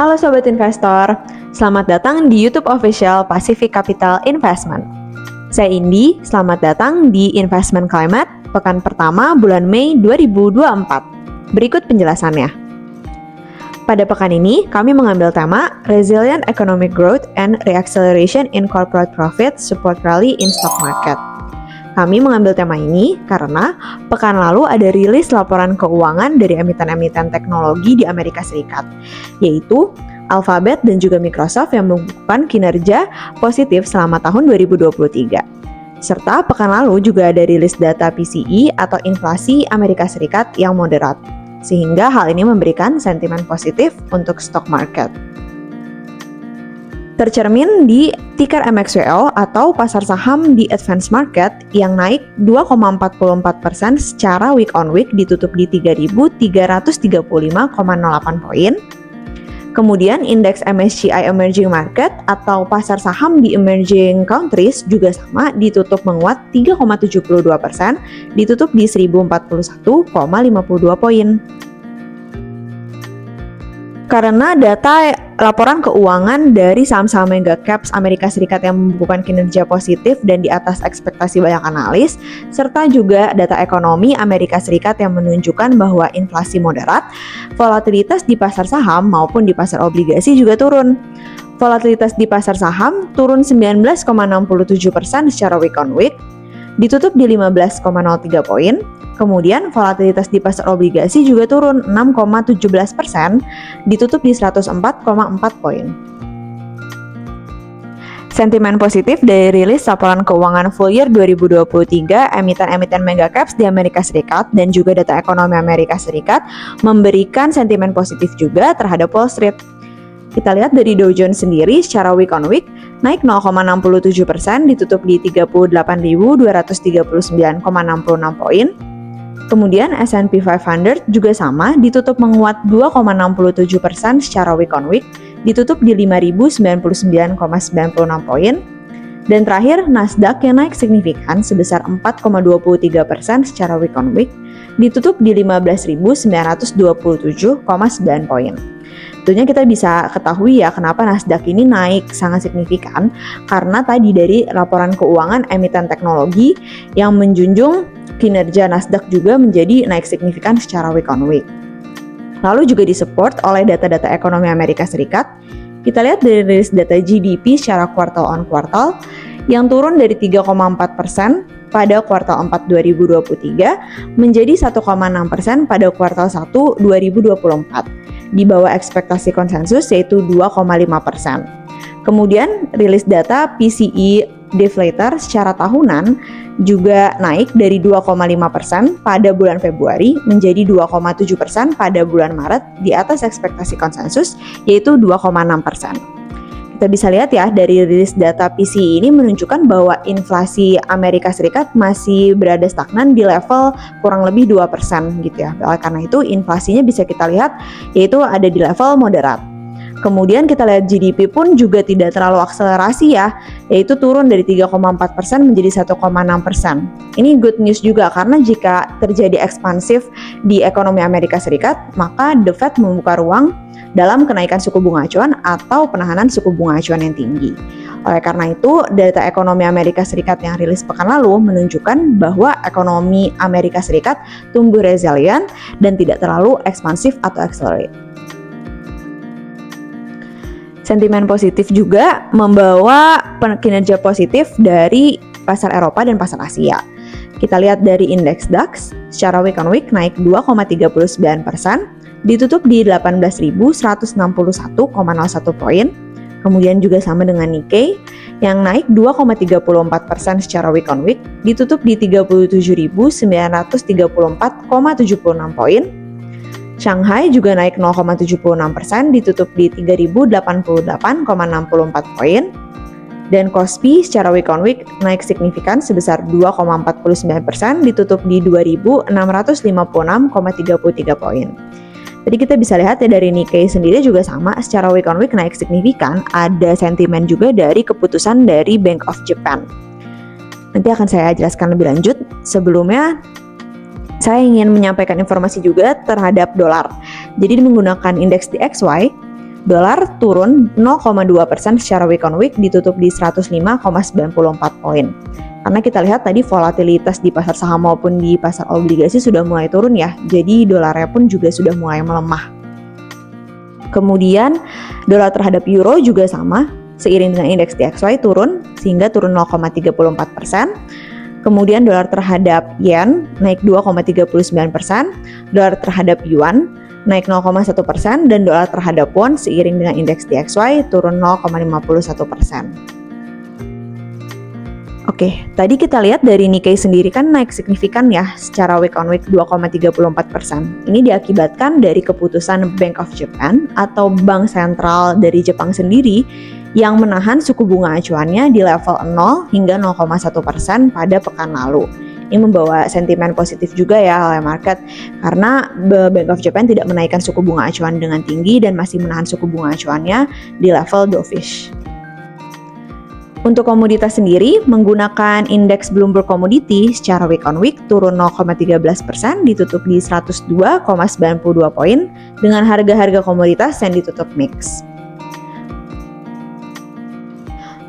Halo Sobat Investor, selamat datang di YouTube Official Pacific Capital Investment. Saya Indi, selamat datang di Investment Climate, pekan pertama bulan Mei 2024. Berikut penjelasannya. Pada pekan ini, kami mengambil tema Resilient Economic Growth and Reacceleration in Corporate Profit Support Rally in Stock Market. Kami mengambil tema ini karena pekan lalu ada rilis laporan keuangan dari emiten-emiten teknologi di Amerika Serikat, yaitu Alphabet dan juga Microsoft yang membukukan kinerja positif selama tahun 2023. Serta pekan lalu juga ada rilis data PCE atau inflasi Amerika Serikat yang moderat, sehingga hal ini memberikan sentimen positif untuk stock market. Tercermin di ticker MXWL atau pasar saham di advanced market yang naik 2,44% secara week on week ditutup di 3.335,08 poin. Kemudian indeks MSCI Emerging Market atau pasar saham di emerging countries juga sama ditutup menguat 3,72%, ditutup di 1041,52 poin. Karena data laporan keuangan dari saham-saham mega caps Amerika Serikat yang membukukan kinerja positif dan di atas ekspektasi banyak analis, serta juga data ekonomi Amerika Serikat yang menunjukkan bahwa inflasi moderat, volatilitas di pasar saham maupun di pasar obligasi juga turun. Volatilitas di pasar saham turun 19,67% secara week on week, ditutup di 15,03 poin. Kemudian volatilitas di pasar obligasi juga turun 6,17%, ditutup di 104,4 poin. Sentimen positif dari rilis laporan keuangan full year 2023 emiten-emiten mega caps di Amerika Serikat dan juga data ekonomi Amerika Serikat memberikan sentimen positif juga terhadap Wall Street. Kita lihat dari Dow Jones sendiri secara week on week naik 0,67%, ditutup di 38.239,66 poin. Kemudian S&P 500 juga sama, ditutup menguat 2,67% secara week on week, ditutup di 5.099,96 poin. Dan terakhir, Nasdaq yang naik signifikan sebesar 4,23% secara week on week, ditutup di 15.927,9 poin. Tentunya kita bisa ketahui ya kenapa Nasdaq ini naik sangat signifikan, karena tadi dari laporan keuangan emiten teknologi yang menjunjung kinerja Nasdaq juga menjadi naik signifikan secara week on week. Lalu juga disupport oleh data-data ekonomi Amerika Serikat. Kita lihat dari rilis data GDP secara kuartal on kuartal yang turun dari 3,4% pada kuartal 4 2023 menjadi 1,6% pada kuartal 1 2024, di bawah ekspektasi konsensus yaitu 2,5%. Kemudian rilis data PCE deflator secara tahunan juga naik dari 2,5% pada bulan Februari menjadi 2,7% pada bulan Maret, di atas ekspektasi konsensus yaitu 2,6%. Kita bisa lihat ya dari rilis data PCE ini menunjukkan bahwa inflasi Amerika Serikat masih berada stagnan di level kurang lebih 2% gitu ya. Oleh karena itu inflasinya bisa kita lihat yaitu ada di level moderat. Kemudian kita lihat GDP pun juga tidak terlalu akselerasi ya, yaitu turun dari 3,4% menjadi 1,6%. Ini good news juga karena jika terjadi ekspansif di ekonomi Amerika Serikat, maka The Fed membuka ruang dalam kenaikan suku bunga acuan atau penahanan suku bunga acuan yang tinggi. Oleh karena itu, data ekonomi Amerika Serikat yang rilis pekan lalu menunjukkan bahwa ekonomi Amerika Serikat tumbuh resilient dan tidak terlalu ekspansif atau accelerate. Sentimen positif juga membawa kinerja positif dari pasar Eropa dan pasar Asia. Kita lihat dari indeks DAX secara week on week naik 2,39%, ditutup di 18.161,01 poin. Kemudian juga sama dengan Nikkei yang naik 2,34% secara week on week, ditutup di 37.934,76 poin. Shanghai juga naik 0,76%, ditutup di 3.088,64 poin. Dan Kospi secara week on week naik signifikan sebesar 2,49%, ditutup di 2.656,33 poin. Jadi kita bisa lihat ya dari Nikkei sendiri juga sama, secara week on week naik signifikan, ada sentimen juga dari keputusan dari Bank of Japan. Nanti akan saya jelaskan lebih lanjut. Sebelumnya, saya ingin menyampaikan informasi juga terhadap dolar. Jadi menggunakan indeks DXY, Dolar turun 0,2% secara week on week, ditutup di 105,94 poin. Karena kita lihat tadi volatilitas di pasar saham maupun di pasar obligasi sudah mulai turun ya, jadi dolarnya pun juga sudah mulai melemah. Kemudian dolar terhadap euro juga sama, seiring dengan indeks DXY turun sehingga turun 0,34%. Kemudian dolar terhadap yen naik 2,39%, dolar terhadap yuan naik 0,1%, dan dolar terhadap won seiring dengan indeks DXY turun 0,51%. Oke, tadi kita lihat dari Nikkei sendiri kan naik signifikan ya secara week on week 2,34%. Ini diakibatkan dari keputusan Bank of Japan atau Bank Sentral dari Jepang sendiri yang menahan suku bunga acuannya di level 0 hingga 0,1% pada pekan lalu. Ini membawa sentimen positif juga ya oleh market karena Bank of Japan tidak menaikkan suku bunga acuan dengan tinggi dan masih menahan suku bunga acuannya di level dovish. Untuk komoditas sendiri, menggunakan indeks Bloomberg Commodity secara week on week turun 0,13%, ditutup di 102,92 poin dengan harga-harga komoditas yang ditutup mix.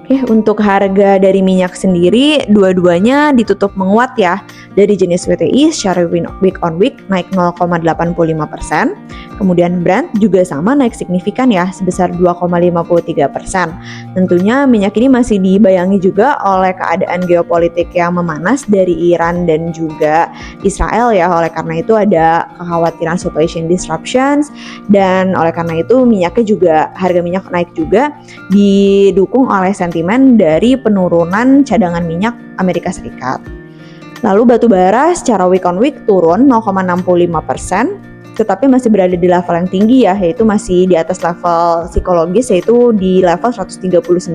Oke, untuk harga dari minyak sendiri, dua-duanya ditutup menguat ya. Dari jenis WTI secara week on week naik 0,85%. Kemudian Brent juga sama naik signifikan ya, sebesar 2,53%. Tentunya minyak ini masih dibayangi juga oleh keadaan geopolitik yang memanas dari Iran dan juga Israel ya. Oleh karena itu ada kekhawatiran supply chain disruptions, dan oleh karena itu minyaknya juga, harga minyak naik juga didukung oleh sentimen dari penurunan cadangan minyak Amerika Serikat. Lalu batu bara secara week on week turun 0,65%, tetapi masih berada di level yang tinggi ya, yaitu masih di atas level psikologis, yaitu di level 139.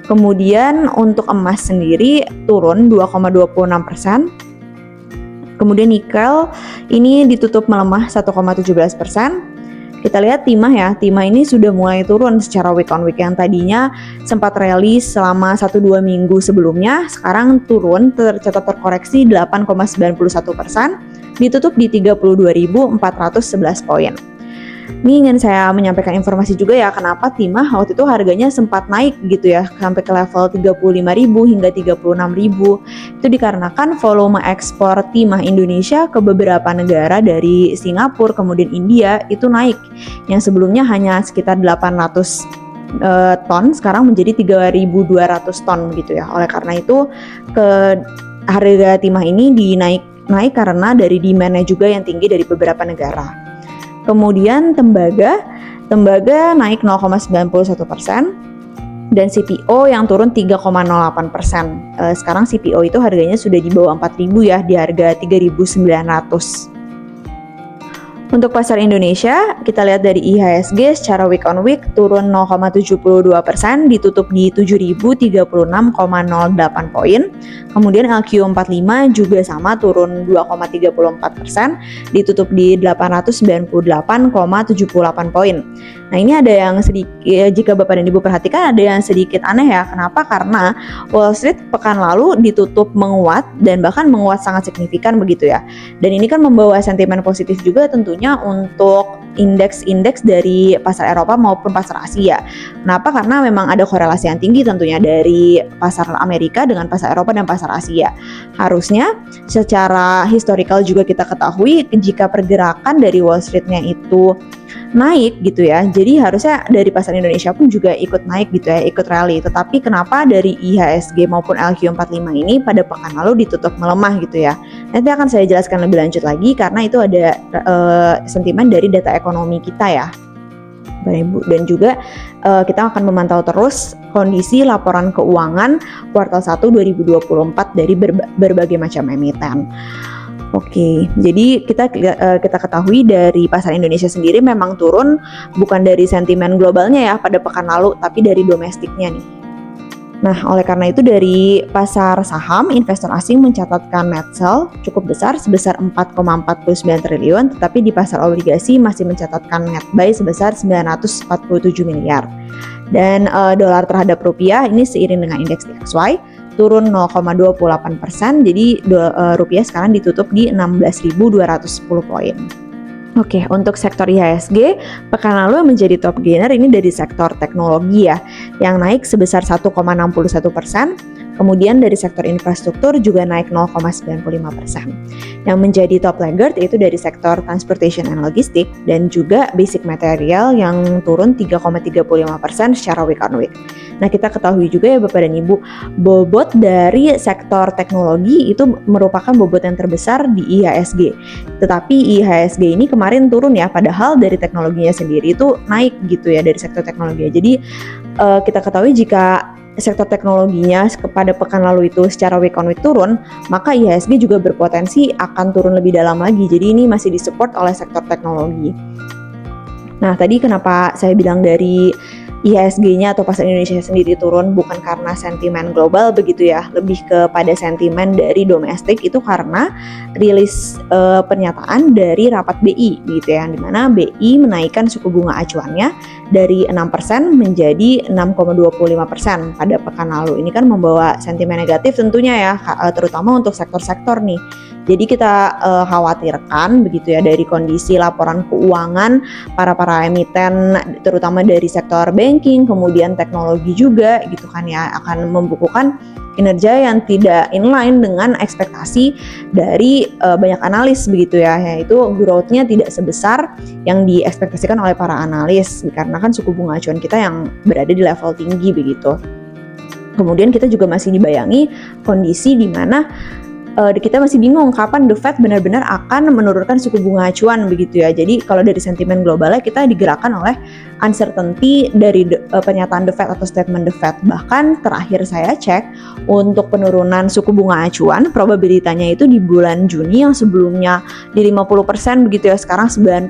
Kemudian untuk emas sendiri turun 2,26%. Kemudian nikel ini ditutup melemah 1,17%. Kita lihat timah ya, timah ini sudah mulai turun secara week on week, yang tadinya sempat rally selama 1-2 minggu sebelumnya, sekarang turun, tercatat terkoreksi 8,91%, ditutup di 32.411 poin. Ini ingin saya menyampaikan informasi juga ya, kenapa timah waktu itu harganya sempat naik gitu ya, sampai ke level 35.000 hingga 36.000. Itu dikarenakan volume ekspor timah Indonesia ke beberapa negara dari Singapura kemudian India itu naik, yang sebelumnya hanya sekitar 800 ton, sekarang menjadi 3.200 ton gitu ya. Oleh karena itu harga timah ini naik karena dari demand-nya juga yang tinggi dari beberapa negara. Kemudian tembaga naik 0,91%, dan CPO yang turun 3,08%. Sekarang CPO itu harganya sudah di bawah 4.000 ya, di harga 3.900. Untuk pasar Indonesia, kita lihat dari IHSG secara week on week turun 0,72%, ditutup di 7.036,08 poin. Kemudian LQ45 juga sama turun 2,34%, ditutup di 898,78 poin. Nah, ini ada yang sedikit, jika Bapak dan Ibu perhatikan ada yang sedikit aneh ya. Kenapa? Karena Wall Street pekan lalu ditutup menguat dan bahkan menguat sangat signifikan begitu ya. Dan ini kan membawa sentimen positif juga tentunya untuk indeks-indeks dari pasar Eropa maupun pasar Asia. Kenapa? Karena memang ada korelasi yang tinggi tentunya dari pasar Amerika dengan pasar Eropa dan pasar Asia. Harusnya secara historical juga kita ketahui jika pergerakan dari Wall Street-nya itu naik gitu ya, jadi harusnya dari pasar Indonesia pun juga ikut naik gitu ya, ikut rally. Tetapi kenapa dari IHSG maupun LQ45 ini pada pekan lalu ditutup melemah gitu ya? Nanti akan saya jelaskan lebih lanjut lagi karena itu ada sentimen dari data ekonomi kita ya, Bapak Ibu. Dan juga kita akan memantau terus kondisi laporan keuangan kuartal 1 2024 dari berbagai macam emiten. Oke, jadi kita ketahui dari pasar Indonesia sendiri memang turun bukan dari sentimen globalnya ya pada pekan lalu, tapi dari domestiknya nih. Nah, oleh karena itu dari pasar saham, investor asing mencatatkan net sell cukup besar sebesar 4,49 triliun, tetapi di pasar obligasi masih mencatatkan net buy sebesar 947 miliar. Dan dolar terhadap rupiah ini seiring dengan indeks DXY turun 0,28%, jadi rupiah sekarang ditutup di 16.210 poin. Oke, untuk sektor IHSG, pekan lalu yang menjadi top gainer ini dari sektor teknologi ya, yang naik sebesar 1,61%. Kemudian dari sektor infrastruktur juga naik 0,95%. Yang menjadi top laggard yaitu dari sektor transportation and logistik dan juga basic material yang turun 3,35% secara week on week. Nah, kita ketahui juga ya Bapak dan Ibu, bobot dari sektor teknologi itu merupakan bobot yang terbesar di IHSG. Tetapi IHSG ini kemarin turun ya, padahal dari teknologinya sendiri itu naik gitu ya, dari sektor teknologi. Jadi kita ketahui jika sektor teknologinya pada pekan lalu itu secara week on week turun, maka IHSG juga berpotensi akan turun lebih dalam lagi. Jadi ini masih disupport oleh sektor teknologi. Nah, tadi kenapa saya bilang dari IHSG-nya atau pasar Indonesia sendiri turun bukan karena sentimen global begitu ya, lebih kepada sentimen dari domestik, itu karena rilis pernyataan dari rapat BI gitu ya, di mana BI menaikkan suku bunga acuannya dari 6% menjadi 6,25% pada pekan lalu. Ini kan membawa sentimen negatif tentunya ya, terutama untuk sektor-sektor nih. Jadi kita khawatirkan begitu ya dari kondisi laporan keuangan para emiten, terutama dari sektor banking, kemudian teknologi juga gitu kan ya, akan membukukan kinerja yang tidak inline dengan ekspektasi dari banyak analis begitu ya, yaitu growth-nya tidak sebesar yang diekspektasikan oleh para analis karena kan suku bunga acuan kita yang berada di level tinggi begitu. Kemudian kita juga masih dibayangi kondisi di mana kita masih bingung kapan The Fed benar-benar akan menurunkan suku bunga acuan begitu ya. Jadi kalau dari sentimen globalnya kita digerakkan oleh uncertainty dari pernyataan The Fed atau statement The Fed. Bahkan terakhir saya cek untuk penurunan suku bunga acuan, probabilitasnya itu di bulan Juni yang sebelumnya di 50% begitu ya, sekarang 9%.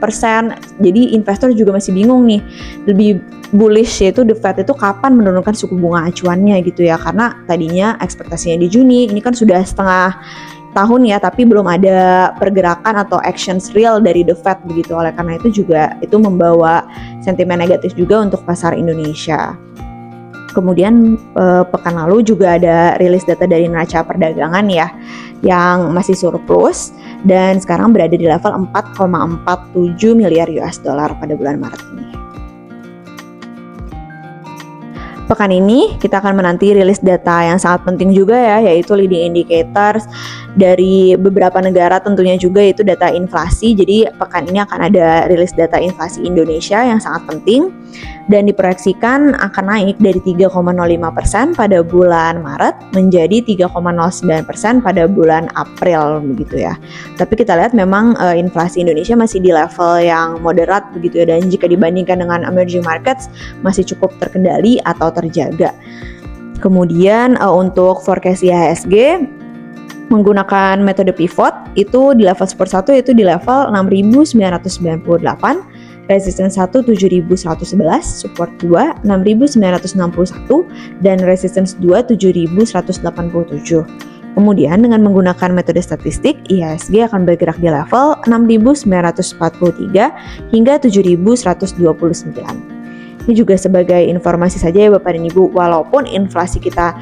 Jadi investor juga masih bingung nih, lebih bullish yaitu The Fed itu kapan menurunkan suku bunga acuannya gitu ya, karena tadinya ekspektasinya di Juni, ini kan sudah setengah tahun ya, tapi belum ada pergerakan atau actions real dari The Fed begitu. Oleh karena itu juga itu membawa sentimen negatif juga untuk pasar Indonesia. Kemudian pekan lalu juga ada rilis data dari neraca perdagangan ya, yang masih surplus dan sekarang berada di level 4,47 miliar US dollar pada bulan Maret ini. Pekan ini kita akan menanti rilis data yang sangat penting juga ya, yaitu leading indicators dari beberapa negara, tentunya juga itu data inflasi. Jadi pekan ini akan ada rilis data inflasi Indonesia yang sangat penting dan diproyeksikan akan naik dari 3,05% pada bulan Maret menjadi 3,09% pada bulan April begitu ya. Tapi kita lihat memang inflasi Indonesia masih di level yang moderat begitu ya, dan jika dibandingkan dengan emerging markets masih cukup terkendali atau terjaga. Kemudian untuk forecast IHSG menggunakan metode pivot itu di level support 1 itu di level 6.998, resistance 1 7.111, support 2 6.961 dan resistance 2 7.187. Kemudian dengan menggunakan metode statistik, IHSG akan bergerak di level 6.943 hingga 7.129. Ini juga sebagai informasi saja ya Bapak dan Ibu, walaupun inflasi kita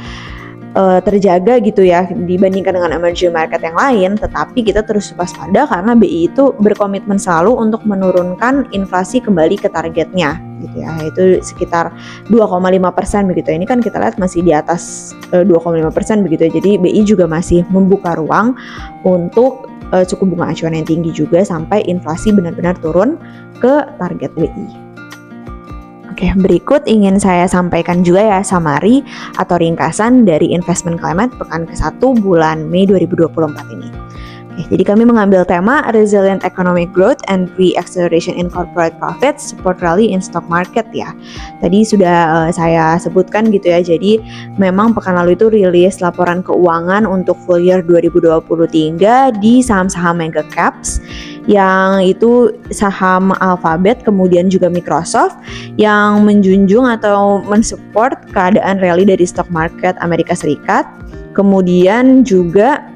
terjaga gitu ya dibandingkan dengan emerging market yang lain, tetapi kita terus waspada karena BI itu berkomitmen selalu untuk menurunkan inflasi kembali ke targetnya gitu ya, yaitu sekitar 2,5% begitu. Ini kan kita lihat masih di atas 2,5% begitu ya. Jadi BI juga masih membuka ruang untuk suku bunga acuan yang tinggi juga sampai inflasi benar-benar turun ke target BI. Oke, berikut ingin saya sampaikan juga ya summary atau ringkasan dari investment climate pekan ke-1 bulan Mei 2024 ini. Oke, jadi kami mengambil tema Resilient Economic Growth and Re-acceleration in Corporate Profits Support Rally in Stock Market ya. Tadi sudah saya sebutkan gitu ya, jadi memang pekan lalu itu rilis laporan keuangan untuk full year 2023 di saham-saham mega caps, yang itu saham Alphabet, kemudian juga Microsoft yang menjunjung atau mensupport keadaan rally dari stock market Amerika Serikat. Kemudian juga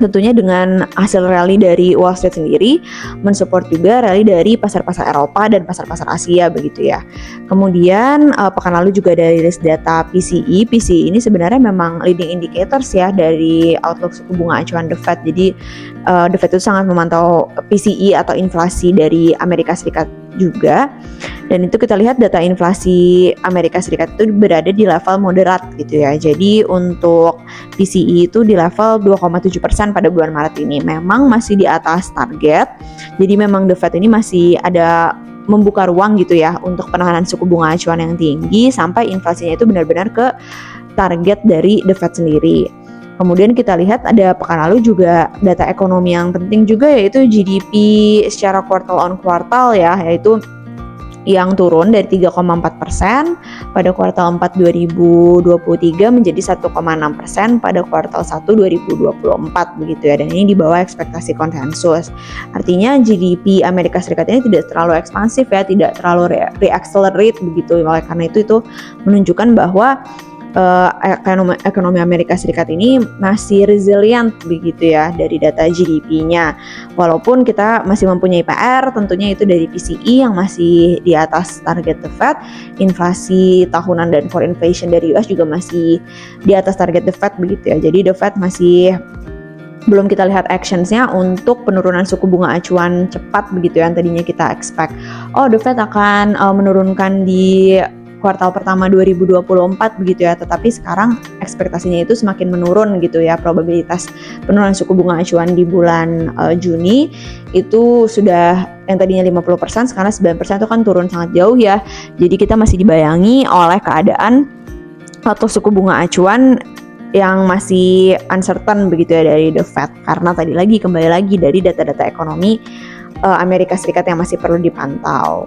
Tentunya dengan hasil rally dari Wall Street sendiri mensupport juga rally dari pasar-pasar Eropa dan pasar-pasar Asia begitu ya. Kemudian pekan lalu juga dari rilis data PCE. PCE ini sebenarnya memang leading indicators ya dari outlook suku bunga acuan The Fed. Jadi The Fed itu sangat memantau PCE atau inflasi dari Amerika Serikat juga. Dan itu kita lihat data inflasi Amerika Serikat itu berada di level moderat gitu ya. Jadi untuk PCE itu di level 2,7% pada bulan Maret ini. Memang masih di atas target. Jadi memang The Fed ini masih ada membuka ruang gitu ya untuk penahanan suku bunga acuan yang tinggi sampai inflasinya itu benar-benar ke target dari The Fed sendiri. Kemudian kita lihat ada pekan lalu juga data ekonomi yang penting juga, yaitu GDP secara kuartal on kuartal ya, yaitu yang turun dari 3,4% pada kuartal 4 2023 menjadi 1,6% pada kuartal 1 2024 begitu ya, dan ini di bawah ekspektasi konsensus. Artinya GDP Amerika Serikat ini tidak terlalu ekspansif ya, tidak terlalu re-accelerate begitu. Oleh karena itu menunjukkan bahwa ekonomi Amerika Serikat ini masih resilient begitu ya dari data GDP-nya. Walaupun kita masih mempunyai PR tentunya itu dari PCE yang masih di atas target The Fed, inflasi tahunan dan core inflation dari US juga masih di atas target The Fed begitu ya. Jadi The Fed masih belum kita lihat actionsnya untuk penurunan suku bunga acuan cepat begitu ya, yang tadinya kita expect. The Fed akan menurunkan di kuartal pertama 2024 begitu ya, tetapi sekarang ekspektasinya itu semakin menurun gitu ya. Probabilitas penurunan suku bunga acuan di bulan Juni itu sudah yang tadinya 50%, sekarang 9% itu kan turun sangat jauh ya. Jadi kita masih dibayangi oleh keadaan atau suku bunga acuan yang masih uncertain begitu ya dari The Fed, karena tadi lagi kembali lagi dari data-data ekonomi Amerika Serikat yang masih perlu dipantau.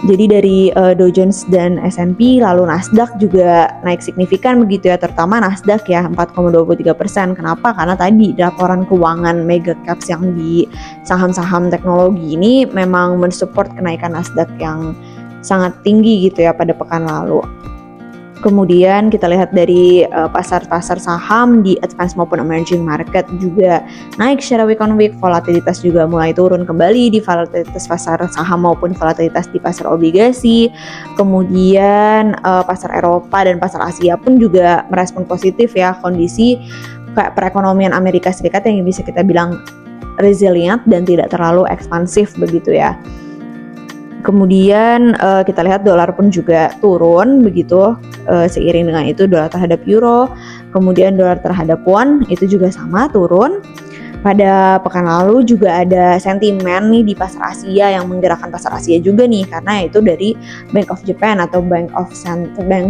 Jadi dari Dow Jones dan S&P, lalu Nasdaq juga naik signifikan begitu ya, terutama Nasdaq ya 4,23%. Kenapa? Karena tadi laporan keuangan mega caps yang di saham-saham teknologi ini memang mensupport kenaikan Nasdaq yang sangat tinggi gitu ya pada pekan lalu. Kemudian kita lihat dari pasar-pasar saham di advanced maupun emerging market juga naik secara week on week. Volatilitas juga mulai turun kembali di volatilitas pasar saham maupun volatilitas di pasar obligasi. Kemudian pasar Eropa dan pasar Asia pun juga merespon positif ya kondisi kayak perekonomian Amerika Serikat yang bisa kita bilang resilient dan tidak terlalu ekspansif begitu ya. Kemudian kita lihat dolar pun juga turun begitu, seiring dengan itu dolar terhadap euro, kemudian dolar terhadap won itu juga sama turun. Pada pekan lalu juga ada sentimen nih di pasar Asia yang menggerakkan pasar Asia juga nih, karena itu dari Bank of Japan atau bank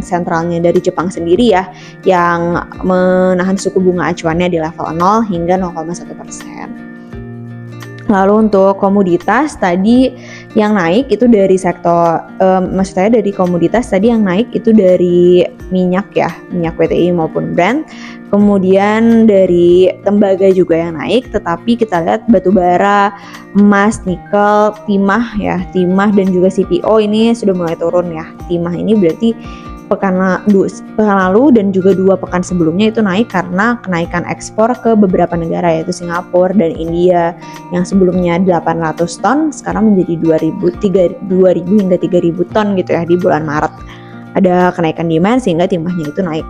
sentralnya dari Jepang sendiri ya, yang menahan suku bunga acuannya di level 0 hingga 0,1%. Lalu untuk komoditas tadi yang naik itu dari sektor, maksud saya dari komoditas tadi yang naik itu dari minyak ya, minyak WTI maupun Brent. Kemudian dari tembaga juga yang naik, tetapi kita lihat batu bara, emas, nikel, timah ya, timah dan juga CPO ini sudah mulai turun ya. Timah ini berarti pekan lalu dan juga 2 pekan sebelumnya itu naik karena kenaikan ekspor ke beberapa negara yaitu Singapura dan India yang sebelumnya 800 ton sekarang menjadi 2.000 hingga 3.000 ton gitu ya di bulan Maret. Ada kenaikan demand sehingga timahnya itu naik.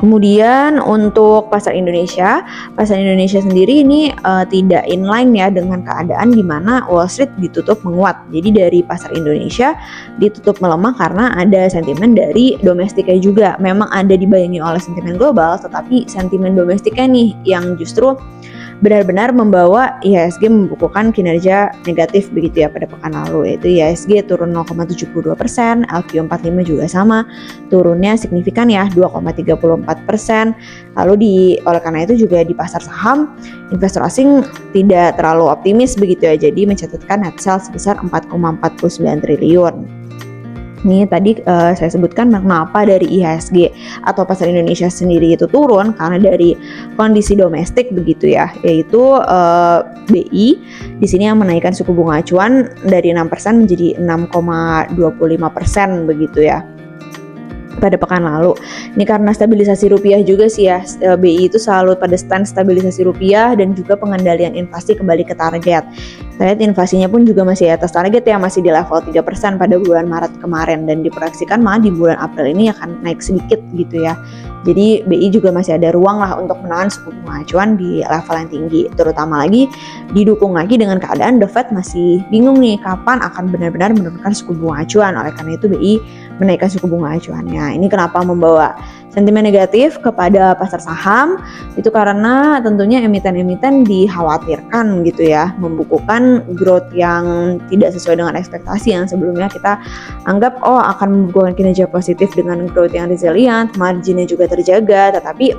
Kemudian untuk pasar Indonesia sendiri ini tidak inline ya dengan keadaan di mana Wall Street ditutup menguat. Jadi dari pasar Indonesia ditutup melemah karena ada sentimen dari domestiknya juga. Memang ada dibayangi oleh sentimen global, tetapi sentimen domestiknya nih yang justru benar-benar membawa IHSG membukukan kinerja negatif begitu ya pada pekan lalu, yaitu IHSG turun 0,72%, LQ45 juga sama, turunnya signifikan ya 2,34%. Lalu oleh karena itu juga di pasar saham investor asing tidak terlalu optimis begitu ya, jadi mencatatkan net sell sebesar 4,49 triliun. Ini tadi saya sebutkan mengapa dari IHSG atau pasar Indonesia sendiri itu turun karena dari kondisi domestik begitu ya, yaitu BI di sini yang menaikkan suku bunga acuan dari 6% menjadi 6,25% begitu ya. pada pekan lalu. Ini karena stabilisasi rupiah juga sih ya. BI itu selalu pada stand stabilisasi rupiah dan juga pengendalian inflasi kembali ke target. Kita lihat inflasinya pun juga masih atas target ya, masih di level 3% pada bulan Maret kemarin, dan diproyeksikan malah di bulan April ini akan naik sedikit gitu ya. Jadi BI juga masih ada ruang lah untuk menahan suku bunga acuan di level yang tinggi, terutama lagi didukung lagi dengan keadaan The Fed masih bingung nih kapan akan benar-benar menurunkan suku bunga acuan. Oleh karena itu BI menaikkan suku bunga acuannya. Ini kenapa membawa sentimen negatif kepada pasar saham, itu karena tentunya emiten-emiten dikhawatirkan gitu ya, membukukan growth yang tidak sesuai dengan ekspektasi yang sebelumnya kita anggap akan membukukan kinerja positif dengan growth yang resilient, marginnya juga terjaga, tetapi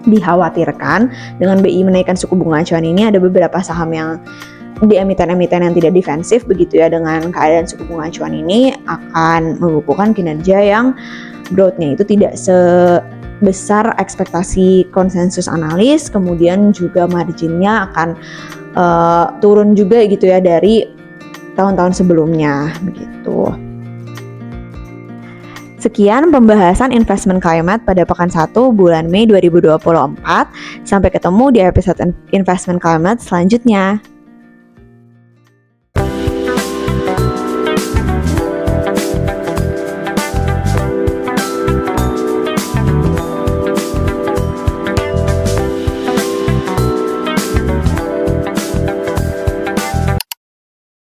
dikhawatirkan dengan BI menaikkan suku bunga acuan ini ada beberapa saham yang di emiten-emiten yang tidak defensif begitu ya, dengan keadaan suku bunga acuan ini akan membukukan kinerja yang growth-nya itu tidak sebesar ekspektasi konsensus analis, kemudian juga marginnya akan turun juga gitu ya dari tahun-tahun sebelumnya begitu. Sekian pembahasan investment climate pada pekan 1 bulan Mei 2024. Sampai ketemu di episode investment climate selanjutnya.